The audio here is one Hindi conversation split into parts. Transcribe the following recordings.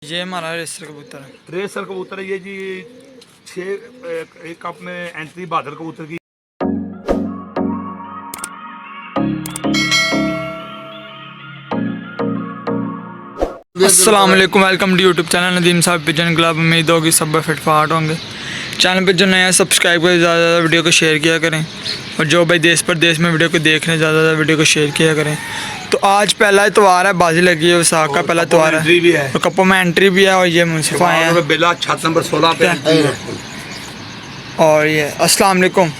ये हमारा रेसर कबूतर है। रेसर कबूतर है ये जी 6 एक कप में एंट्री बहादुर कबूतर की। अस्सलाम वालेकुम, welcome to YouTube channel Nadeem Sahab pigeon club. उम्मीद होगी सब फिटफाट होंगे। चैनल पे जो नया सब्सक्राइब करें, ज़्यादा से ज़्यादा वीडियो को शेयर किया करें, और जो भाई देश परदेश में वीडियो को देख रहे हैं ज़्यादा से ज़्यादा वीडियो को शेयर किया करें। तो आज पहला इतवार है, बाजी लगी है, विसाख का पहला इतवार है, तो कपों में एंट्री भी है, और ये मुनसिफा है बेला छत नंबर 16 पे है। और ये अस्सलाम वालेकुम,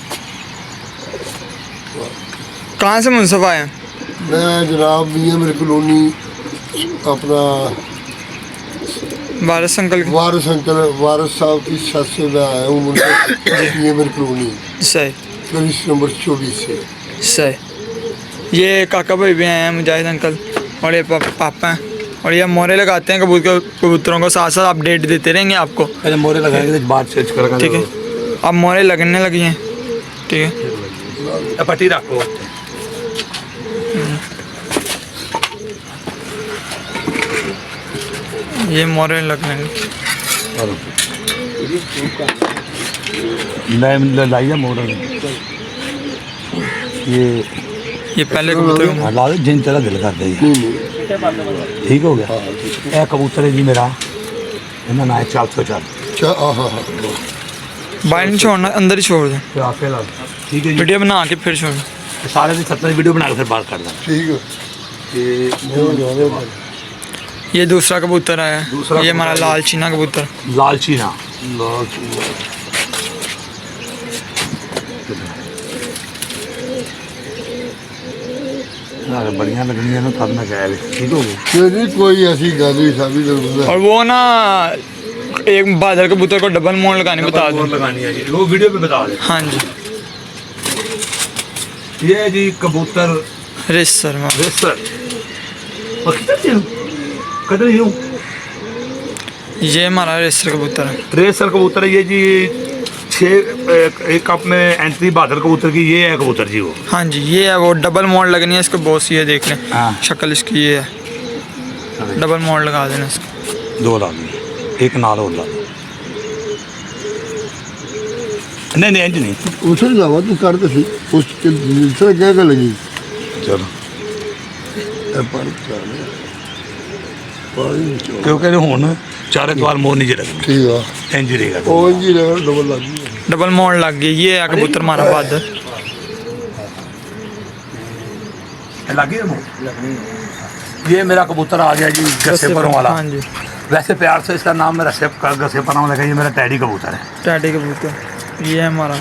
कहाँ से मुनसिफा है? मैं जनाब मियाँ मेरी कॉलोनी अपना वारिस अंकल वारिस साहब की छत से मैं आया हूँ मियाँ मेरी कॉलोनी सही गली नंबर 24 से। सही। ये काका भाई भी आए हैं, मुजाहिद अंकल, और ये पापा हैं, और ये मोरे लगाते हैं कबूतरों को, साथ साथ अपडेट देते रहेंगे आपको। पहले मोरे लगाएंगे तो बात चेंज करेंगे। ठीक है, अब मोरे लगने लगी हैं। ठीक है, पट्टी रखो। ये मोरे लगने लगी। मैं लाइया मोरे ये पहले कबूतर ला दे जिन तेरा दिल करता है। ठीक हो गया। यह कबूतर है जी मेरा, इन्हें ना है 404। बाहर नहीं छोड़ना, अंदर ही छोड़ दो। ठीक है, वीडियो बना के फिर छोड़। सारे दिन 17 वीडियो बना के फिर बात कर देना। ठीक है। ये दूसरा कबूतर है, ये हमारा लाल चीना कबूतर। लाल चीना बढ़िया लगनी है ना, तब मैं कह रही। ठीक हो गया। नहीं कोई ऐसी गल नहीं साबित। और वो ना एक बादल कबूतर को डबल मोड़ लगानी बता दो। लगानी है जी, वो वीडियो पे बता दे। हाँ जी, ये जी कबूतर रेसर कदर यूं ये हमारा रेसर कबूतर है। रेसर कबूतर है ये जी 6 एक कप में एंट्री बहादुर कबूतर की। ये है कबूतर जी वो। हाँ जी, ये है वो, डबल मोड़ लगनी है इसको, बहुत सी है, देख लें शक्ल इसकी ये है। डबल मोड़ लगा देना इसको। 2 ला दी, एक नाल और ला दी। नहीं इंज नहीं, उसे जावा तू कर तो सी उसके दूसरा क्या कर लगी। चलो ठीक क्योंकि हुन 4 इतवार मोर नहीं लगनी। है। इंज रहेगा। ओ जी डबल लगी। डबल मोड़ लग गई। ये है कबूतर हमारा बादल। लगी है ये मेरा कबूतर आ गया जी गसेपरों वाला। हाँ जी, वैसे प्यार से इसका नाम मेरा गसेपरों लगा। ये मेरा टैडी कबूतर है। टैडी कबूतर ये है हमारा।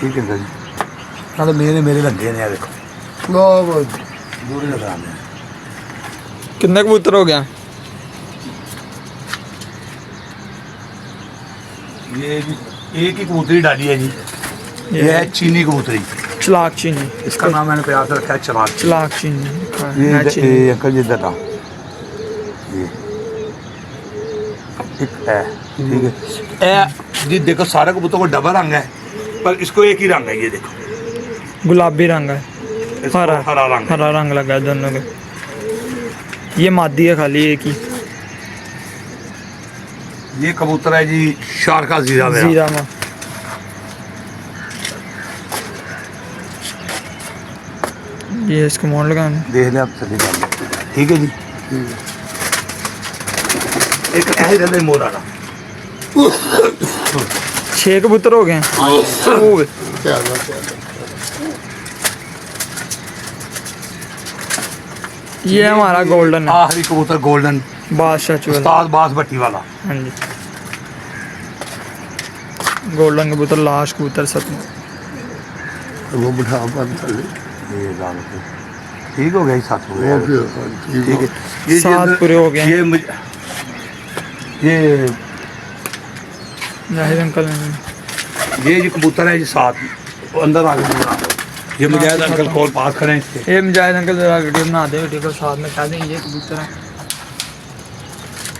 ठीक है जी, ना तो मेरे लगे ने, देखो दूर लगा रहे। कितने कबूतर हो गया? ये जी एक ही कबूतरी डाली है जी। ये है चीनी कबूतरी, चलाक चीनी। इसका नाम मैंने प्यार से रखा है चलाक। चलाक चीनी। ये अंकल जी इधर ना, ये एक है। ठीक है, ए जी देखो सारे कबूतरों को डबल रंग है, पर इसको एक ही रंग है। ये देखो गुलाबी रंग है, इसको हरा रंग लगा है दोनों के। ये मादी है खाली एक ही। ये कबूतर है जी शार का जीरा में। ये इसको मोड़ लगाना, देख ले आप चली जाए। ठीक है जी, एक ऐसे रहने मोर आना। 6 कबूतर हो गए हैं। ये हमारा गोल्डन है, आखिरी कबूतर गोल्डन बादशाह चूल, उस्ताद बास भट्टी वाला। हाँ जी, गोल्डन कबूतर, लास्ट कबूतर सब। वो बिठा पर ये लाल के। ठीक हो गया, 7 हो गया। ठीक है, ये 7 पूरे हो गए। ये जाहिद अंकल ये जी कबूतर है जी 7 अंदर आ गए। ये मुजाहिद अंकल कॉल पास करें इसके। ये मुजाहिद अंकल जरा वीडियो बना दे, वीडियो को साथ में कह दें। ये कबूतर है,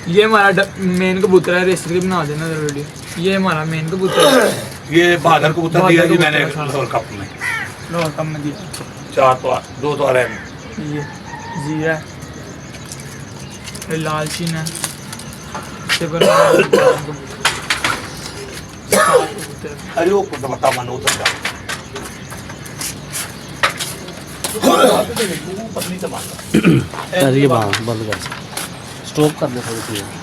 ये हमारा मेन कबूतर है। रेसर की बना देना जरा वीडियो। ये हमारा मेन कबूतर है। ये बहादुर कबूतर दिया जी मैंने लाहौर कप में। लाहौर कप में दिया। 4 तो 2 तो आ रहे हैं। ये जीरा है, ये लाल चीन है, इससे बना अरे वो बता मानो उतर जा पत्नी से मांगा अरे ये बंद कर, स्टॉप कर दे थोड़ी सी।